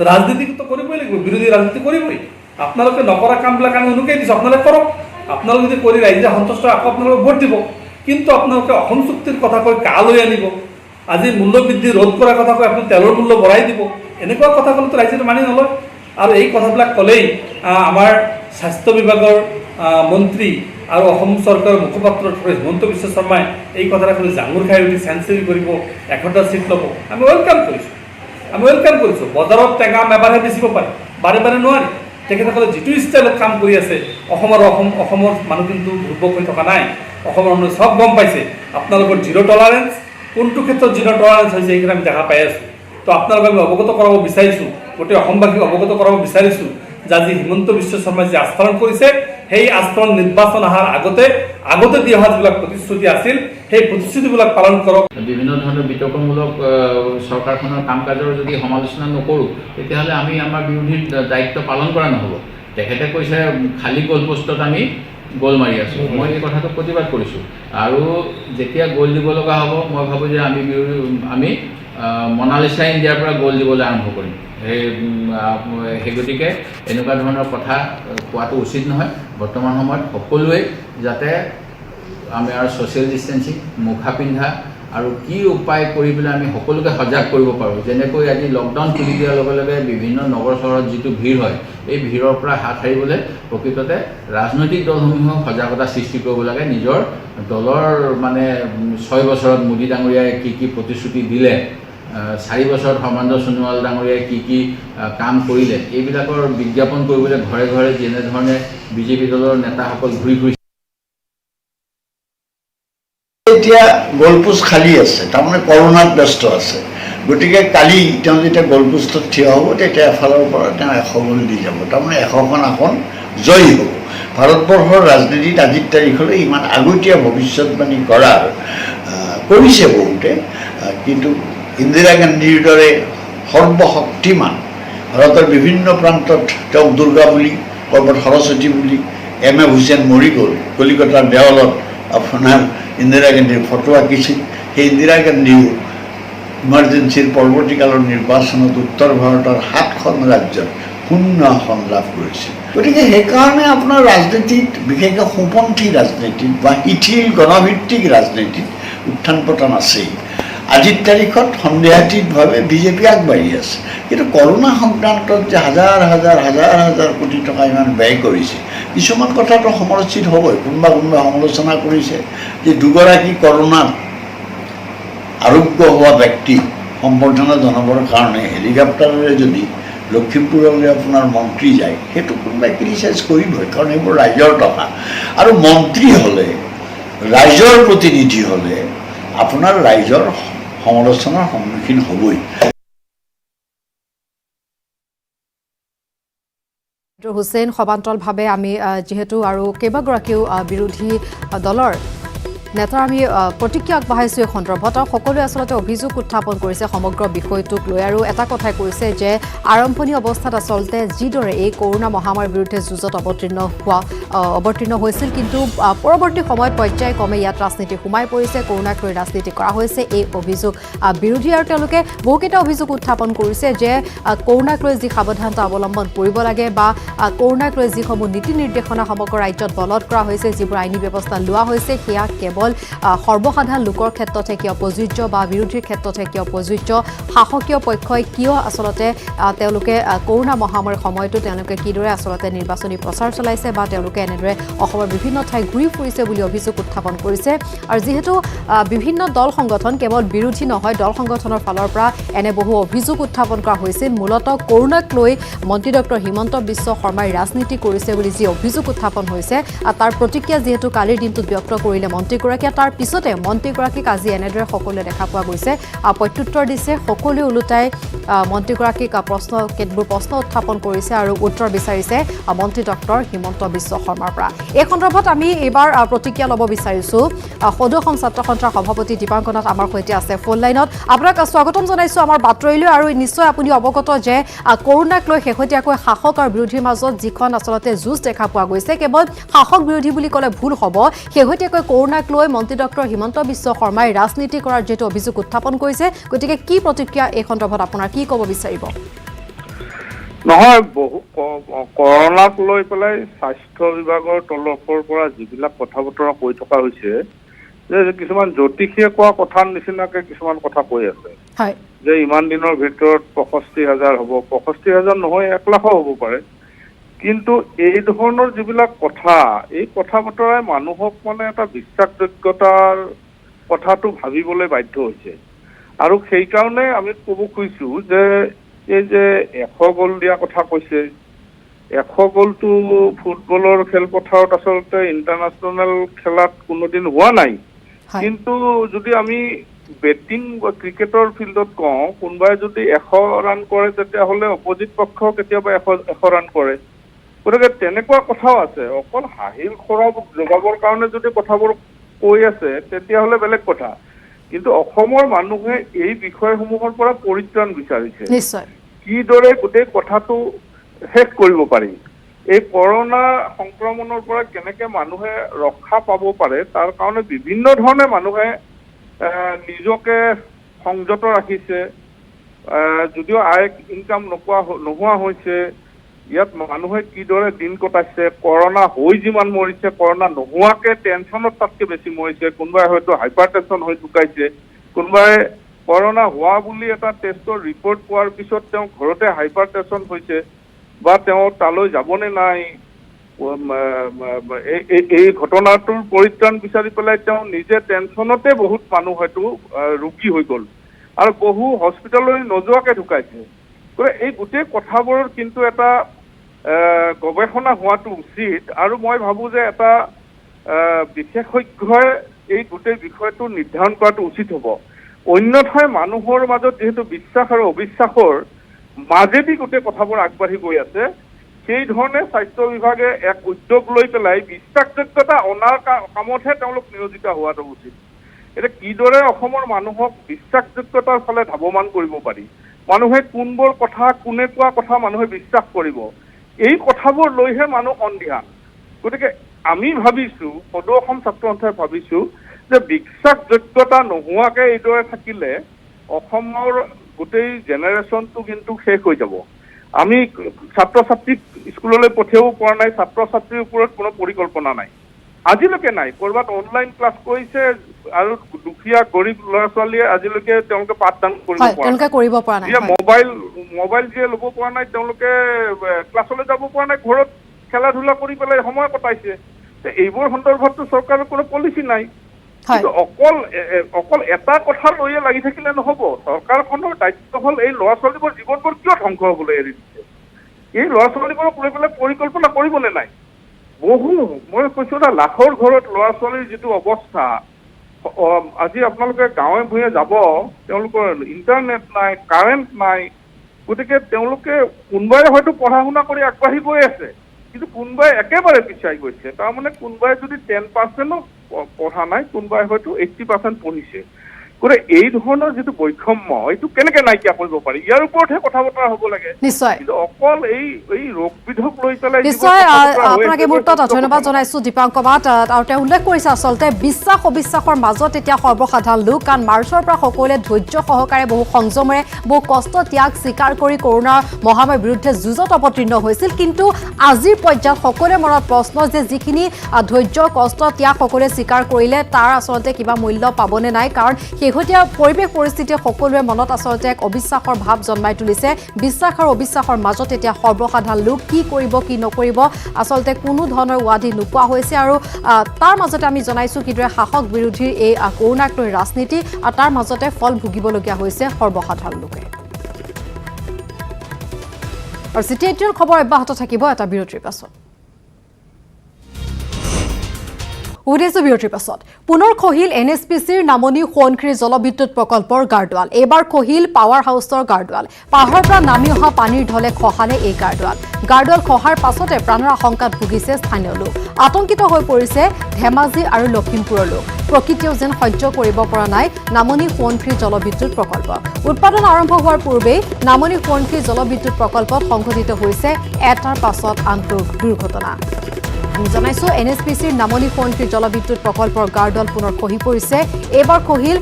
ৰাজনীতিটো কৰিবই লাগিব, বিৰোধী ৰাজনীতি কৰিবই। আপোনালোকে নকৰা কামবিলাক আমি অনুকে দিছোঁ, আপোনালোকে কৰক। আপোনালোকে যদি কৰি ৰাইজে সন্তুষ্ট, আকৌ আপোনালোকে ভোট দিব। কিন্তু আপোনালোকে অসম চুক্তিৰ কথা কৈ কা লৈ আনিব, আজি মূল্যবৃদ্ধি ৰোধ কৰাৰ কথা কৈ আপুনি তেলৰ মূল্য বঢ়াই দিব, এনেকুৱা কথা ক'লেতো ৰাইজে মানি নলয়। আৰু এই কথাবিলাক ক'লেই আমাৰ স্বাস্থ্য বিভাগৰ মন্ত্ৰী আৰু অসম চৰকাৰৰ মুখপাত্ৰ হিমন্ত বিশ্ব শৰ্মাই এই কথাটা ক'লে জাঙুৰ খাই উঠি চেঞ্চুৰী কৰিব, 100টা চিট ল'ব। আমি ৱেলকাম কৰিছোঁ। বজাৰত টেঙা এবাৰহে বেচিব পাৰে, বাৰে বাৰে নোৱাৰি। তেখেতসকলে যিটো ষ্টাইলত কাম কৰি আছে, অসমৰ মানুহ কিন্তু দুৰ্ভোগ হৈ থকা নাই। অসমৰ মানুহে চব গম পাইছে আপোনালোকৰ জিৰ' টলাৰেঞ্চ, কোনটো ক্ষেত্ৰত জিৰ' টলাৰেঞ্চ হৈছে এইখিনি আমি দেখা পাই আছোঁ। তো আপোনালোকক আমি অৱগত কৰাব বিচাৰিছোঁ, গোটেই অসমবাসীক অৱগত কৰাব বিচাৰিছোঁ যে আজি হিমন্ত বিশ্ব শৰ্মাই যি আস্ফাৰণ কৰিছে, সেই আস্ফাৰণ নিৰ্বাচন অহাৰ আগতে দি অহা যিবিলাক প্ৰতিশ্ৰুতি আছিল, সেই প্ৰতিশ্ৰুতিবিলাক পালন কৰক। বিভিন্ন ধৰণৰ বিতৰ্কমূলক চৰকাৰখনৰ কাম কাজৰ যদি সমালোচনা নকৰোঁ, তেতিয়াহ'লে আমি আমাৰ বিৰোধীৰ দায়িত্ব পালন কৰা নহ'ব। তেখেতে কৈছে খালী গ'ল পোষ্টত আমি গ'ল মাৰি আছোঁ, মই এই কথাটো প্ৰতিবাদ কৰিছোঁ। আৰু যেতিয়া গ'ল দিব লগা হ'ব, মই ভাবোঁ যে আমি মনালিছা ইণ্ডিয়াৰ পৰা গ'ল দিবলৈ আৰম্ভ কৰিম। সেই গতিকে এনেকুৱা ধৰণৰ কথা কোৱাটো উচিত নহয়। বৰ্তমান সময়ত সকলোৱে যাতে আমাৰ ছ'চিয়েল ডিষ্টেঞ্চিং, মুখা পিন্ধা আৰু কি উপায় কৰি পেলাই আমি সকলোকে সজাগ কৰিব পাৰোঁ। যেনেকৈ আজি লকডাউন খুলি দিয়াৰ লগে লগে বিভিন্ন নগৰ চহৰত যিটো ভিৰ হয়, এই ভিৰৰ পৰা হাত সাৰিবলৈ প্ৰকৃততে ৰাজনৈতিক দলসমূহেও সজাগতা সৃষ্টি কৰিব লাগে। নিজৰ দলৰ 6 বছৰত মোদী ডাঙৰীয়াই কি প্ৰতিশ্ৰুতি দিলে, 4 বছৰত সৰ্বানন্দ সোণোৱাল ডাঙৰীয়াই কি কাম কৰিলে, এইবিলাকৰ বিজ্ঞাপন কৰিবলৈ ঘৰে ঘৰে যেনেধৰণে বিজেপি দলৰ নেতাসকল ঘূৰি ফুৰিছে। এতিয়া গ'লপোষ্ট খালী আছে, তাৰমানে কৰোণাত ব্যস্ত আছে। গতিকে কালি তেওঁ যেতিয়া গ'লপোষ্টত থিয় হ'ব, তেতিয়া এফালৰ পৰা তেওঁ 100 গ'ল দি যাব, তাৰমানে 100খন আসন জয়ী হ'ব। ভাৰতবৰ্ষৰ ৰাজনীতিত আজিৰ তাৰিখলৈ ইমান আগতীয়া ভৱিষ্যতবাণী কৰিছে বহুতে, কিন্তু ইন্দিৰা গান্ধীৰ দৰে সৰ্বশক্তিমান ভাৰতৰ বিভিন্ন প্ৰান্তত তেওঁক দুৰ্গা বুলি, ক'ৰবাত সৰস্বতী বুলি, M.A. হুছেইন মৰি গ'ল, কলিকতাৰ দেৱালত আপোনাৰ ইন্দিৰা গান্ধীৰ ফটো আঁকিছিল। সেই ইন্দিৰা গান্ধীও ইমাৰ্জেঞ্চিৰ পৰৱৰ্তীকালৰ নিৰ্বাচনত উত্তৰ ভাৰতৰ 7খন ৰাজ্যত 0 আসন লাভ কৰিছিল। গতিকে সেইকাৰণে আপোনাৰ ৰাজনীতিত, বিশেষকৈ সোঁপন্থী ৰাজনীতিত বা শিথিল গণভিত্তিক ৰাজনীতিত উত্থান পতন আছেই। আজিৰ তাৰিখত সন্দেহাতীতভাৱে বিজেপি আগবাঢ়ি আছে, কিন্তু কৰোণা সংক্ৰান্তত যে হাজাৰ হাজাৰ কোটি টকা ইমান ব্যয় কৰিছে, কিছুমান কথাটো সমালোচিত হ'বই। কোনোবাই সমালোচনা কৰিছে যে দুগৰাকী কৰোণাত আৰোগ্য হোৱা ব্যক্তিক সম্বৰ্ধনা জনাবৰ কাৰণে হেলিকপ্টাৰেৰে যদি লখিমপুৰলৈ আপোনাৰ মন্ত্ৰী যায়, সেইটো কোনোবাই ক্ৰিটিচাইজ কৰিবই, কাৰণ এইবোৰ ৰাইজৰ টকা। আৰু মন্ত্ৰী হ'লে, ৰাইজৰ প্ৰতিনিধি হ'লে আপোনাৰ ৰাইজৰ সমালোচনাৰ সন্মুখীন হ'বই। হুছেইন সমান্তৰালভাৱে আমি যিহেতু আৰু কেইবাগৰাকীও বিৰোধী দলৰ নেতাৰ আমি প্ৰতিক্ৰিয়া আগবঢ়াইছোঁ এই সন্দৰ্ভত। সকলোৱে আচলতে অভিযোগ উত্থাপন কৰিছে সমগ্ৰ বিষয়টোক লৈ, আৰু এটা কথাই কৈছে যে আৰম্ভণি অৱস্থাত আচলতে যিদৰে এই কৰোণা মহামাৰীৰ বিৰুদ্ধে যুঁজত অৱতীৰ্ণ হৈছিল, কিন্তু পৰৱৰ্তী সময়ত পৰ্যায়ক্ৰমে ইয়াত ৰাজনীতি সোমাই পৰিছে, কৰোণাক লৈ ৰাজনীতি কৰা হৈছে, এই অভিযোগ বিৰোধী। আৰু তেওঁলোকে বহুকেইটা অভিযোগ উত্থাপন কৰিছে যে কৰোণাক লৈ যি সাৱধানতা অৱলম্বন কৰিব লাগে বা কৰোণাক লৈ যিসমূহ নীতি নিৰ্দেশনা সমগ্ৰ ৰাজ্যত বলৱৎ কৰা হৈছে, যিবোৰ আইনী ব্যৱস্থা লোৱা হৈছে, সেয়া কেৱল সৰ্বসাধাৰণ লোকৰ ক্ষেত্ৰতহে কিয় প্ৰযোজ্য বা বিৰোধীৰ ক্ষেত্ৰতহে কিয় প্ৰযোজ্য, শাসকীয় পক্ষই কিয় আচলতে তেওঁলোকে কৰোণা মহামাৰীৰ সময়তো তেওঁলোকে কিদৰে আচলতে নিৰ্বাচনী প্ৰচাৰ চলাইছে বা তেওঁলোকে এনেদৰে অসমৰ বিভিন্ন ঠাই ঘূৰি ফুৰিছে বুলি অভিযোগ উত্থাপন কৰিছে। আৰু যিহেতু বিভিন্ন দল সংগঠন, কেৱল বিৰোধী নহয়, দল সংগঠনৰ ফালৰ পৰা এনে বহু অভিযোগ উত্থাপন কৰা হৈছিল। মূলতঃ কৰোণাক লৈ মন্ত্ৰী ডক্টৰ হিমন্ত বিশ্ব শৰ্মাই ৰাজনীতি কৰিছে বুলি যি অভিযোগ উত্থাপন হৈছে, তাৰ প্ৰতিক্ৰিয়া যিহেতু কালিৰ দিনটোত ব্যক্ত কৰিলে মন্ত্ৰীগৰাকীয়ে, তাৰ পিছতে মন্ত্ৰীগৰাকীক আজি এনেদৰে সকলোৱে দেখা পোৱা গৈছে, প্ৰত্যুত্তৰ দিছে। সকলোৱে ওলোটাই মন্ত্ৰীগৰাকীক কেতবোৰ প্ৰশ্ন উত্থাপন কৰিছে আৰু উত্তৰ বিচাৰিছে মন্ত্ৰী ডক্টৰ হিমন্ত বিশ্ব শৰ্মাৰ পৰা। এই সন্দৰ্ভত আমি এইবাৰ প্ৰতিক্ৰিয়া ল'ব বিচাৰিছোঁ সদৌ অসম ছাত্ৰ সন্থাৰ সভাপতি দীপাংকৰ নাথ আমাৰ সৈতে আছে ফোন লাইনত। আপোনাক স্বাগতম জনাইছোঁ আমাৰ বাতৰিলৈ। আৰু নিশ্চয় আপুনি অৱগত যে কৰোণাক লৈ শেহতীয়াকৈ শাসক আৰু বিৰোধীৰ মাজত যিখন আচলতে যুঁজ দেখা পোৱা গৈছে, কেৱল শাসক বিৰোধী বুলি ক'লে ভুল হ'ব। শেহতীয়াকৈ কৰোণাক লৈ মন্ত্ৰী ডক্টৰ হিমন্ত বিশ্ব শৰ্মাই ৰাজনীতি কৰাৰ যিটো অভিযোগ উত্থাপন কৰিছে, গতিকে কি প্ৰতিক্ৰিয়া এই সন্দৰ্ভত আপোনাৰ কি ক'ব বিচাৰিব? নহয়, কৰোণাক লৈ পেলাই স্বাস্থ্য বিভাগৰ তৰফৰ পৰা যিবিলাক কথা বতৰা কৈ থকা হৈছে, যে কিছুমান জ্যোতিষীয়ে কোৱা কথাৰ নিচিনাকে কিছুমান কথা কৈ আছে যে ইমান দিনৰ ভিতৰত 65,000 হ'ব, 65,000 নহয় 1 লাখো হ'ব পাৰে। কিন্তু এই ধৰণৰ যিবিলাক কথা, এই কথা বতৰাই মানুহক মানে এটা বিশ্বাসযোগ্যতাৰ কথাটো ভাবিবলৈ বাধ্য হৈছে। আৰু সেইকাৰণে আমি ক'ব খুজিছোঁ যে এই যে 100 গ'ল দিয়া কথা কৈছে, 100 গ'লটো ফুটবলৰ খেলপথাৰত আচলতে ইণ্টাৰনেশ্যনেল খেলাত কোনোদিন হোৱা নাই। কিন্তু যদি আমি বেটিং বা ক্ৰিকেটৰ ফিল্ডত কওঁ, কোনোবাই যদি 100 ৰান কৰে তেতিয়াহ'লে অপজিট পক্ষ কেতিয়াবা 100 ৰান কৰে। গতিকে তেনেকুৱা কথাও আছে। অকল হাঁহিৰ খোৰাক যোগাবৰ কাৰণে যদি কথাবোৰ কৈ আছে তেতিয়াহ'লে বেলেগ কথা, কিন্তু অসমৰ মানুহে এই বিষয়সমূহৰ পৰা পৰিত্ৰাণ বিচাৰিছে। কিদৰে গোটেই কথাটো শেষ কৰিব পাৰি, এই কৰোণা সংক্ৰমণৰ পৰা কেনেকে মানুহে ৰক্ষা পাব পাৰে, তাৰ কাৰণে বিভিন্ন ধৰণে মানুহে নিজকে সংযত ৰাখিছে। যদিও আয় ইনকাম নোহোৱা হৈছে, ইয়াত মানুহে কিদৰে দিন কটাইছে, কৰোণা হৈ যিমান মৰিছে, কৰোণা নোহোৱাকে টেনশ্যনত তাতকৈ বেছি মৰিছে। কোনোবাই হয়তো হাইপাৰ টেনশ্যন হৈ ঢুকাইছে, কোনোবাই কৰোণা হোৱা বুলি এটা টেষ্টৰ ৰিপৰ্ট পোৱাৰ পিছত তেওঁ ঘৰতে হাইপাৰ টেনশ্যন হৈছে বা তেওঁ তালৈ যাবনে নাই, এই ঘটনাটোৰ পৰিত্ৰাণ বিচাৰি পেলাই তেওঁ নিজে টেনশ্যনতে বহুত মানুহ হয়তো ৰোগী হৈ গ'ল আৰু বহু হস্পিটেললৈ নোযোৱাকৈ ঢুকাইছে। গতিকে এই গোটেই কথাবোৰৰ কিন্তু এটা গৱেষণা হোৱাটো উচিত। আৰু মই ভাবোঁ যে এটা বিশেষজ্ঞই এই গোটেই বিষয়টো নিৰ্ধাৰণ কৰাটো উচিত হ'ব। অন্যথাই মানুহৰ মাজত যিহেতু বিশ্বাস আৰু অবিশ্বাসৰ মাজেদি গোটেই কথাবোৰ আগবাঢ়ি গৈ আছে, সেই ধৰণে স্বাস্থ্য বিভাগে এক উদ্যোগ লৈ পেলাই বিশ্বাসযোগ্যতা অনাৰ কামতহে তেওঁলোক নিয়োজিত হোৱাটো উচিত। এতিয়া কিদৰে অসমৰ মানুহক বিশ্বাসযোগ্যতাৰ ফালে ধাৱমান কৰিব পাৰি, মানুহে কোনবোৰ কথা কোনে কোৱা কথা মানুহে বিশ্বাস কৰিব এই কথাবোৰ লৈহে মানুহ সন্ধিহান গতিকে আমি ভাবিছো সদৌ অসম ছাত্ৰ সন্থাই ভাবিছো যে বিশ্বাসযোগ্যতা নোহোৱাকৈ এইদৰে থাকিলে অসমৰ গোটেই জেনেৰেশ্যনটো কিন্তু শেষ হৈ যাব আমি ছাত্ৰ ছাত্ৰীক স্কুললৈ পঠিয়াব পৰা নাই ছাত্ৰ ছাত্ৰীৰ ওপৰত কোনো পৰিকল্পনা নাই আজিলৈকে নাই কৰবাত অনলাইন ক্লাছ কৰিছে আৰু দুখীয়া গৰীব ল'ৰা ছোৱালীয়ে আজিলৈকে তেওঁলোকে পাঠদান কৰিব পৰা নাই মোবাইল যিয়ে ল'ব পৰা নাই তেওঁলোকে ক্লাছলৈ যাব পৰা নাই ঘৰত খেলা ধূলা কৰি পেলাই সময় কটাইছে এইবোৰ সন্দৰ্ভততো চৰকাৰৰ কোনো পলিচি নাই কিন্তু অকল এটা কথা লৈয়ে লাগি থাকিলে নহ'ব চৰকাৰখনৰ দায়িত্ব হ'ল এই ল'ৰা ছোৱালীবোৰ জীৱনবোৰ কিয় ধ্বংস হ'বলৈ এৰি দিছে এই ল'ৰা ছোৱালীবোৰক লৈ পেলাই পৰিকল্পনা কৰিবনে নাই মই কৈছো না লাখৰ ঘৰত ল'ৰা ছোৱালীৰ যিটো অৱস্থা আজি আপোনালোকে গাঁৱে ভূঞে যাব তেওঁলোকৰ ইণ্টাৰনেট নাই কাৰেণ্ট নাই গতিকে তেওঁলোকে কোনোবাই হয়তো পঢ়া শুনা কৰি আগবাঢ়ি গৈ আছে কিন্তু কোনোবাই একেবাৰে পিছাই গৈছে তাৰমানে কোনোবাই যদি 10% পঢ়া নাই কোনোবাই হয়তো 80% পঢ়িছে গতিকে এই ধৰণৰ যিটো বৈষম্য এইটো কেনেকে নাইকিয়া কৰিব পাৰি ইয়াৰ ওপৰতহে কথা বতৰা হ'ব লাগে নিশ্চয় কিন্তু অকল এই ৰোগবিধক লৈ পেলাই নিশ্চয় আপোনাক এই মুহূৰ্তত ধন্যবাদ জনাইছো দীপাংকৰ বাত আৰু তেওঁ উল্লেখ কৰিছে আচলতে বিশ্বাস অবিশ্বাসৰ মাজত এতিয়া সৰ্বসাধাৰণ লোক কাৰণ মাৰ্চৰ পৰা সকলোৱে ধৈৰ্য সহকাৰে বহু সংযমেৰে বহু কষ্ট ত্যাগ স্বীকাৰ কৰি কৰোনা মহামাৰীৰ বিৰুদ্ধে যুঁজত অৱতীৰ্ণ হৈছিল কিন্তু আজিৰ পৰ্যায়ত সকলোৰে মনত প্ৰশ্ন যে যিখিনি ধৈৰ্য কষ্ট ত্যাগ সকলোৱে স্বীকাৰ কৰিলে তাৰ আচলতে কিবা মূল্য পাবনে নাই কাৰণ শেহতীয়া পৰিৱেশ পৰিস্থিতিয়ে সকলোৰে মনত আচলতে এক অবিশ্বাসৰ ভাৱ জন্মাই তুলিছে বিশ্বাস আৰু অবিশ্বাসৰ মাজত এতিয়া সৰ্বসাধাৰণ লোক কি কৰিব কি নকৰিব আচলতে কোনো ধৰণৰ উৱাদি নোপোৱা হৈছে আৰু তাৰ মাজতে আমি জনাইছো কিদৰে শাসক বিৰোধীৰ এই কৰোনাক লৈ ৰাজনীতি আৰু তাৰ মাজতে ফল ভুগিবলগীয়া হৈছে সৰ্বসাধাৰণ লোকে আৰু চিটিএটিৰ খবৰ অব্যাহত থাকিব এটা বিৰতিৰ পাছত উদ্দেশ্য বিৰতিৰ পাছত পুনৰ খহিল NSPCৰ নামনি সোৱণশিৰি জলবিদ্যুৎ প্ৰকল্পৰ গাৰ্ডৱাল এইবাৰ খহিল পাৱাৰ হাউচৰ গাৰ্ডৱাল পাহাৰৰ পৰা নামি অহা পানীৰ ঢলে খহালে এই গাৰ্ডৱাল খহাৰ পাছতে প্ৰাণৰ আশংকাত ভুগিছে স্থানীয় লোক আতংকিত হৈ পৰিছে ধেমাজি আৰু লখিমপুৰৰ লোক প্ৰকৃতিয়েও যেন সহ্য কৰিব পৰা নাই নামনি সোৱণশিৰি জলবিদ্যুৎ প্ৰকল্প উৎপাদন আৰম্ভ হোৱাৰ পূৰ্বেই নামনি সোৱণশিৰি জলবিদ্যুৎ প্ৰকল্পত সংঘটিত হৈছে এটাৰ পাছত আনটো দুৰ্ঘটনা আমি জনাইছো NSPCৰ নামনি সোৱণশিৰি জলবিদ্যুৎ প্ৰকল্পৰ গাৰ্ডৱাল পুনৰ খহি পৰিছে এইবাৰ খহিল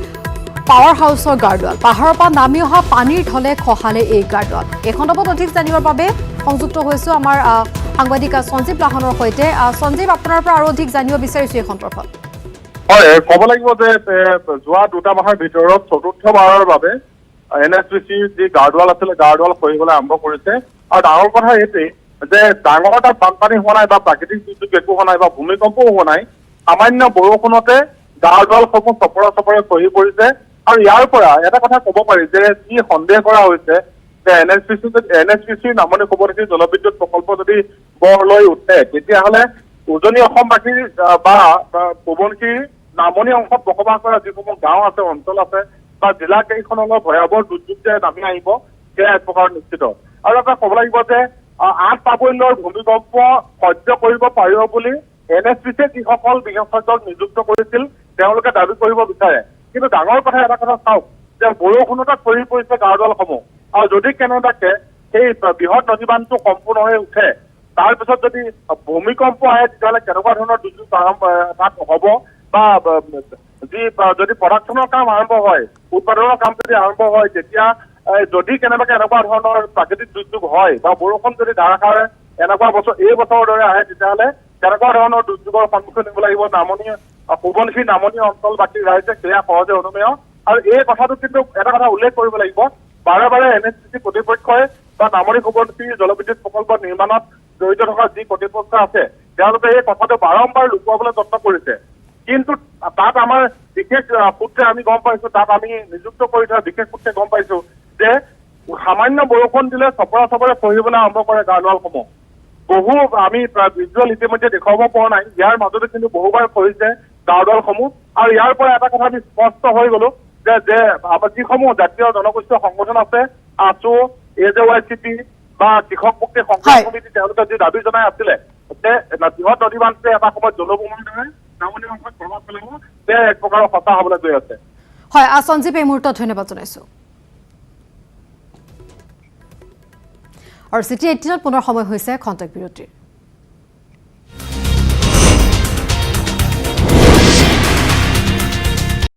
পাৱাৰ হাউচৰ গাৰ্ডৱাল পাহাৰৰ পৰা নামি অহা পানীৰ ঢলে খহালে এই গাৰ্ডৱাল এই সন্দৰ্ভত অধিক জানিবৰ বাবে সংযুক্ত হৈছো আমাৰ সাংবাদিক সঞ্জীৱ লাহনৰ সৈতে সঞ্জীৱ আপোনাৰ পৰা আৰু অধিক জানিব বিচাৰিছো এই সন্দৰ্ভত হয় ক'ব লাগিব যে যোৱা 2 মাহৰ ভিতৰত চতুৰ্থবাৰৰ বাবে NSPCৰ যি গাৰ্ডৱাল আছিলে গাৰ্ডৱাল খহিবলৈ আৰম্ভ কৰিছে আৰু ডাঙৰ কথা এইটোৱেই যে ডাঙৰ এটা বানপানী হোৱা নাই বা প্ৰাকৃতিক দুৰ্যোগ একো হোৱা নাই বা ভূমিকম্পও হোৱা নাই সামান্য বৰষুণতে গাৰ্ডৱালসমূহ চপৰে খহি পৰিছে আৰু ইয়াৰ পৰা এটা কথা ক'ব পাৰি যে যি সন্দেহ কৰা হৈছে যে NSPCৰ নামনি সোৱণশিৰি জলবিদ্যুৎ প্ৰকল্প যদি গঢ় লৈ উঠে তেতিয়াহ'লে উজনি অসমবাসীৰ বা সোৱণশিৰিৰ নামনি অংশত বসবাস কৰা যিসমূহ গাঁও আছে অঞ্চল আছে বা জিলা কেইখনলৈ ভয়াৱহ দুৰ্যোগ যে নামি আহিব সেয়া এক প্ৰকাৰ নিশ্চিত আৰু এটা ক'ব লাগিব যে 8 প্ৰাবল্যৰ ভূমিকম্প সহ্য কৰিব পাৰিব বুলি NSPCয়ে যিসকল বিশেষজ্ঞক নিযুক্ত কৰিছিল তেওঁলোকে দাবী কৰিব বিচাৰে কিন্তু ডাঙৰ কথা এটা কথা চাওক যে বৰষুণতে খহি পৰিছে গাৰ্ডৱালসমূহ আৰু যদি কেনেবাকে সেই বৃহৎ নদী বান্ধটো সম্পূৰ্ণ হৈ উঠে তাৰপিছত যদি ভূমিকম্প আহে তেতিয়াহ'লে কেনেকুৱা ধৰণৰ দুৰ্যোগ তাত হ'ব বা যদি প্ৰডাকশ্যনৰ কাম আৰম্ভ হয় উৎপাদনৰ কাম যদি আৰম্ভ হয় তেতিয়া যদি কেনেবাকে এনেকুৱা ধৰণৰ প্ৰাকৃতিক দুৰ্যোগ হয় বা বৰষুণ যদি ধাৰাসাৰে এনেকুৱা এই বছৰৰ দৰে আহে তেতিয়াহ'লে কেনেকুৱা ধৰণৰ দুৰ্যোগৰ সন্মুখীন হ'ব লাগিব নামনি সোৱণশিৰি নামনি অঞ্চলবাসীৰ ৰাইজে সেয়া সহজে অনুমেয় আৰু এই কথাটো কিন্তু এটা কথা উল্লেখ কৰিব লাগিব বাৰে বাৰে NSPC কৰ্তৃপক্ষই বা নামনি সোৱণশিৰি জলবিদ্যুৎ প্ৰকল্প নিৰ্মাণত জড়িত থকা যি কৰ্তৃপক্ষ আছে তেওঁলোকে এই কথাটো বাৰম্বাৰ লুকুৱাবলৈ যত্ন কৰিছে কিন্তু তাত আমাৰ বিশেষ সূত্ৰে আমি গম পাইছো তাত আমি নিযুক্ত কৰি থোৱা বিশেষ সূত্ৰে গম পাইছো যে সামান্য বৰষুণ দিলে চপৰে খহিবলৈ আৰম্ভ কৰে গাৰ্ডৱালসমূহ বহু আমি ভিজুৱেল ইতিমধ্যে দেখুৱাব পৰা নাই ইয়াৰ মাজতে কিন্তু বহুবাৰ খহিছে গাৰ্ডৱালসমূহ আৰু ইয়াৰ পৰা এটা কথা আমি স্পষ্ট হৈ গলো যে আমাৰ যিসমূহ জাতীয় জনগোষ্ঠীয় সংগঠন আছে ASU AJYCP বা কৃষক মুক্তি সংগ্ৰাম সমিতি তেওঁলোকে যি দাবী জনাই আছিলে যে বৃহৎ নদী বান্ধে এটা সময়ত জলভূমিৰ দৰে নামনি অংশত প্ৰভাৱ পেলাব যে এক প্ৰকাৰৰ সঁচা হ'বলৈ গৈ আছে হয় সঞ্জীৱ এই মুহূৰ্তত ধন্যবাদ জনাইছো আৰু চিটি 18ত পুনৰ সময় হৈছে খন্তেক বিৰতিৰ।